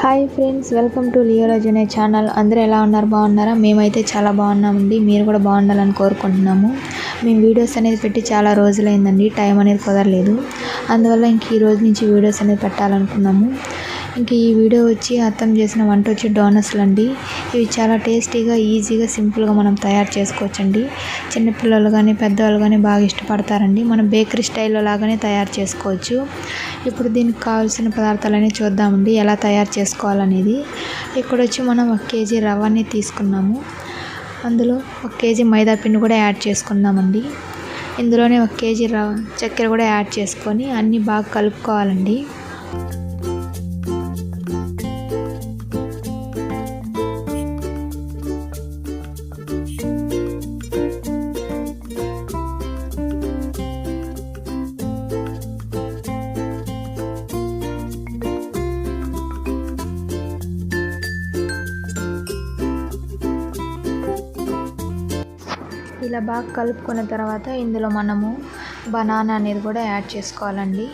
Hi friends, welcome to లియోరాజ్ అనే channel. అందరూ ఎలా ఉన్నారు? బాగున్నారా? మేమైతే చాలా బాగున్నామండి. మీరు కూడా బాగుండాలని కోరుకుంటున్నాము. మేము వీడియోస్ అనేది పెట్టి చాలా రోజులైందండి. టైం అనేది కుదరలేదు. అందువల్ల ఇంక ఈ రోజు నుంచి వీడియోస్ అనేది పెట్టాలనుకున్నాము. ఇంక ఈ వీడియో వచ్చి అత్తం చేసిన వంట వచ్చి డోనట్స్లు అండి. ఇవి చాలా టేస్టీగా, ఈజీగా, సింపుల్గా మనం తయారు చేసుకోవచ్చండి. చిన్నపిల్లలు కానీ పెద్దవాళ్ళు కానీ బాగా ఇష్టపడతారండి. మనం బేకరీ స్టైల్లో లాగానే తయారు చేసుకోవచ్చు. ఇప్పుడు దీనికి కావాల్సిన పదార్థాలన్నీ చూద్దామండి, ఎలా తయారు చేసుకోవాలనేది. ఇక్కడ వచ్చి మనం 1 కేజీ రవ్వని తీసుకున్నాము. అందులో 1 కేజీ మైదా పిండి కూడా యాడ్ చేసుకుందామండి. ఇందులోనే 1 కేజీ చక్కెర కూడా యాడ్ చేసుకొని అన్నీ బాగా కలుపుకోవాలండి. ఇలా బాగా కలుపుకున్న తర్వాత ఇందులో మనము బనానా అనేది కూడా యాడ్ చేసుకోవాలండి.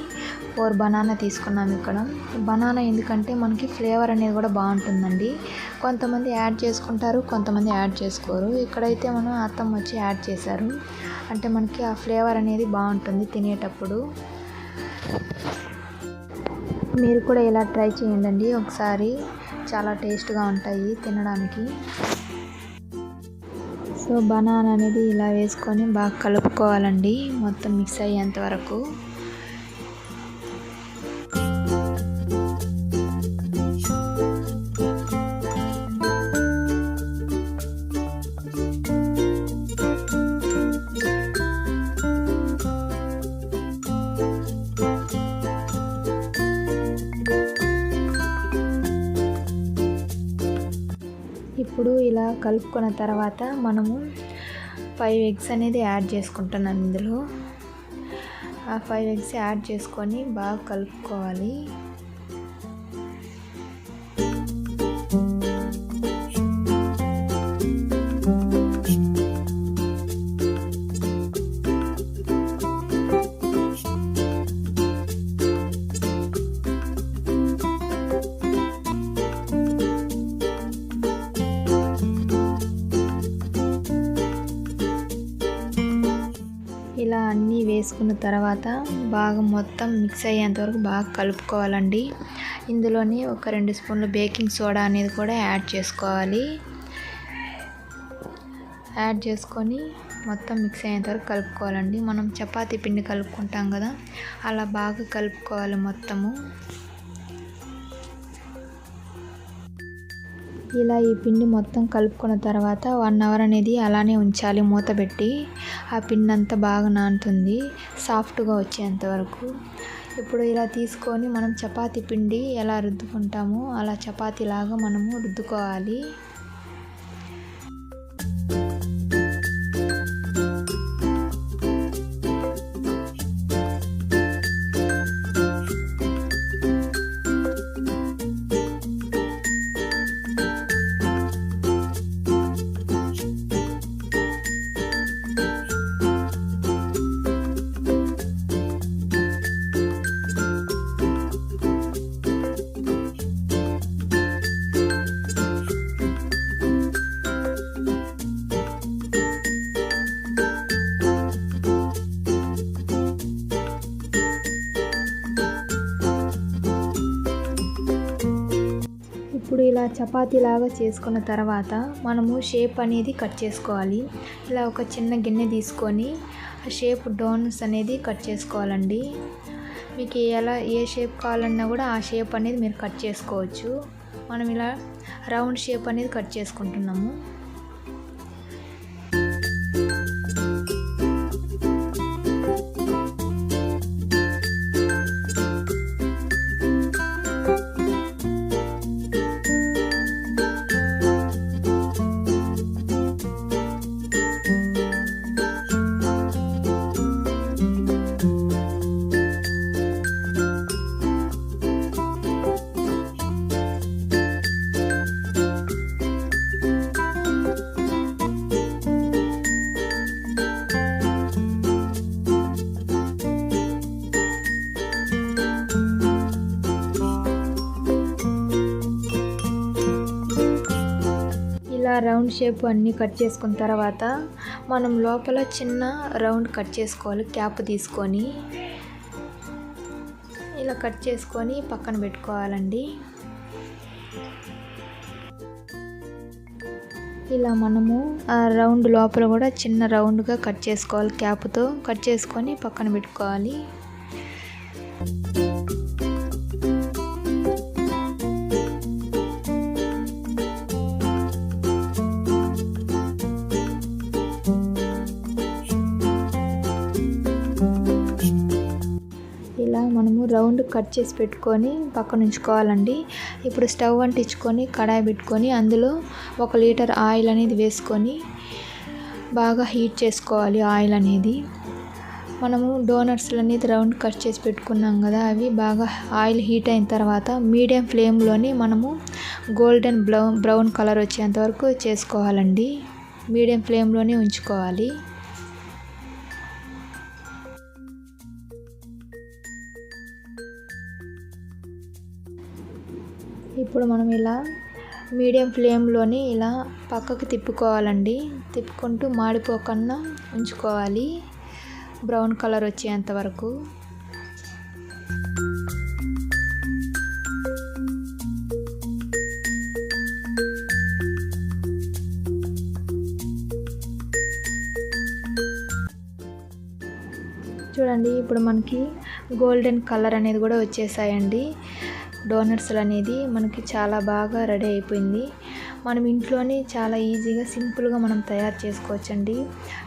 4 బనానా తీసుకున్నాం ఇక్కడ. బనానా ఎందుకంటే మనకి ఫ్లేవర్ అనేది కూడా బాగుంటుందండి. కొంతమంది యాడ్ చేసుకుంటారు, కొంతమంది యాడ్ చేసుకోరు. ఇక్కడైతే మనం అత్తమ్మ వచ్చి యాడ్ చేశారు. అంటే మనకి ఆ ఫ్లేవర్ అనేది బాగుంటుంది తినేటప్పుడు. మీరు కూడా ఇలా ట్రై చేయండి ఒకసారి. చాలా టేస్ట్గా ఉంటాయి తినడానికి. సో బనానా అనేది ఇలా వేసుకొని బాగా కలుపుకోవాలండి, మొత్తం మిక్స్ అయ్యేంత వరకు. ఇప్పుడు ఇలా కలుపుకున్న తర్వాత మనము 5 ఎగ్స్ అనేది యాడ్ చేసుకుంటున్నాం ఇందులో. ఆ 5 ఎగ్స్ యాడ్ చేసుకొని బాగా కలుపుకోవాలి. ఇలా అన్నీ వేసుకున్న తర్వాత బాగా మొత్తం మిక్స్ అయ్యేంత వరకు బాగా కలుపుకోవాలండి. ఇందులోని ఒక 2 స్పూన్లు బేకింగ్ సోడా అనేది కూడా యాడ్ చేసుకోవాలి. యాడ్ చేసుకొని మొత్తం మిక్స్ అయ్యేంత వరకు కలుపుకోవాలండి. మనం చపాతీ పిండి కలుపుకుంటాం కదా, అలా బాగా కలుపుకోవాలి మొత్తము. ఇలా ఈ పిండి మొత్తం కలుపుకున్న తర్వాత 1 అవర్ అనేది అలానే ఉంచాలి మూత పెట్టి. ఆ పిండి అంతా బాగా నానుతుంది సాఫ్ట్గా వచ్చేంత వరకు. ఇప్పుడు ఇలా తీసుకొని మనం చపాతీ పిండి ఎలా రుద్దుకుంటామో అలా చపాతీలాగా మనము రుద్దుకోవాలి. ఇప్పుడు ఇలా చపాతీలాగా చేసుకున్న తర్వాత మనము షేప్ అనేది కట్ చేసుకోవాలి. ఇలా ఒక చిన్న గిన్నె తీసుకొని ఆ షేప్ డోనట్స్ అనేది కట్ చేసుకోవాలండి. మీకు ఏ షేప్ కావాలన్నా కూడా ఆ షేప్ అనేది మీరు కట్ చేసుకోవచ్చు. మనం ఇలా రౌండ్ షేప్ అనేది కట్ చేసుకుంటున్నాము. ఇలా రౌండ్ షేప్ అన్నీ కట్ చేసుకున్న తర్వాత మనం లోపల చిన్న రౌండ్ కట్ చేసుకోవాలి. క్యాప్ తీసుకొని ఇలా కట్ చేసుకొని పక్కన పెట్టుకోవాలండి. ఇలా మనము ఆ రౌండ్ లోపల కూడా చిన్న రౌండ్గా కట్ చేసుకోవాలి. క్యాప్తో కట్ చేసుకొని పక్కన పెట్టుకోవాలి. ఇలా మనము రౌండ్ కట్ చేసి పెట్టుకొని పక్కన ఉంచుకోవాలండి. ఇప్పుడు స్టవ్ అంటించుకొని కడాయి పెట్టుకొని అందులో 1 లీటర్ ఆయిల్ అనేది వేసుకొని బాగా హీట్ చేసుకోవాలి. ఆయిల్ అనేది మనము డోనట్స్లు అనేది రౌండ్ కట్ చేసి పెట్టుకున్నాం కదా, అవి బాగా ఆయిల్ హీట్ అయిన తర్వాత మీడియం ఫ్లేమ్లోని మనము గోల్డెన్ బ్రౌన్ కలర్ వచ్చేంత వరకు చేసుకోవాలండి. మీడియం ఫ్లేమ్లోనే ఉంచుకోవాలి. ఇప్పుడు మనం ఇలా మీడియం ఫ్లేమ్లోని ఇలా పక్కకు తిప్పుకోవాలండి. తిప్పుకుంటూ మాడిపోకుండా ఉంచుకోవాలి బ్రౌన్ కలర్ వచ్చేంత వరకు. చూడండి, ఇప్పుడు మనకి గోల్డెన్ కలర్ అనేది కూడా వచ్చేసాయండి. డోనట్స్లు అనేది మనకి చాలా బాగా రెడీ అయిపోయింది. మనం ఇంట్లోనే చాలా ఈజీగా సింపుల్గా మనం తయారు చేసుకోవచ్చండి.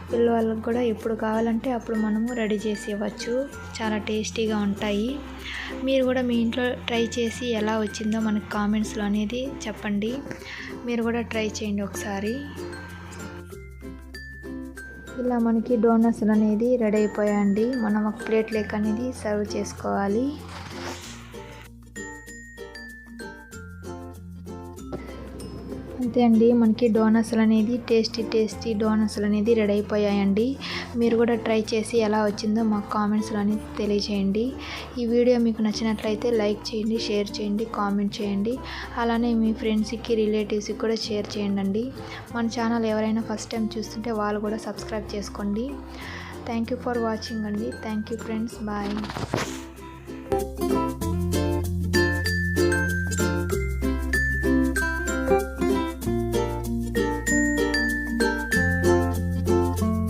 పిల్లవాళ్ళకి కూడా ఎప్పుడు కావాలంటే అప్పుడు మనము రెడీ చేసి ఇవ్వచ్చు. చాలా టేస్టీగా ఉంటాయి. మీరు కూడా మీ ఇంట్లో ట్రై చేసి ఎలా వచ్చిందో మనకి కామెంట్స్లో అనేది చెప్పండి. మీరు కూడా ట్రై చేయండి ఒకసారి. ఇలా మనకి డోనట్స్లు అనేది రెడీ అయిపోయాయండి. మనం ఒక ప్లేట్లోకి అనేది సర్వ్ చేసుకోవాలి. అంతే అండి, మనకి డోనట్స్లు అనేది టేస్టీ డోనట్స్లు అనేది రెడీ అయిపోయాయండి. మీరు కూడా ట్రై చేసి ఎలా వచ్చిందో మాకు కామెంట్స్లో అనేది తెలియచేయండి. ఈ వీడియో మీకు నచ్చినట్లయితే లైక్ చేయండి, షేర్ చేయండి, కామెంట్ చేయండి. అలానే మీ ఫ్రెండ్స్కి రిలేటివ్స్కి కూడా షేర్ చేయండి. మన ఛానల్ ఎవరైనా ఫస్ట్ టైం చూస్తుంటే వాళ్ళు కూడా సబ్స్క్రైబ్ చేసుకోండి. థ్యాంక్ యూ ఫర్ వాచింగ్ అండి. Thank you friends, bye.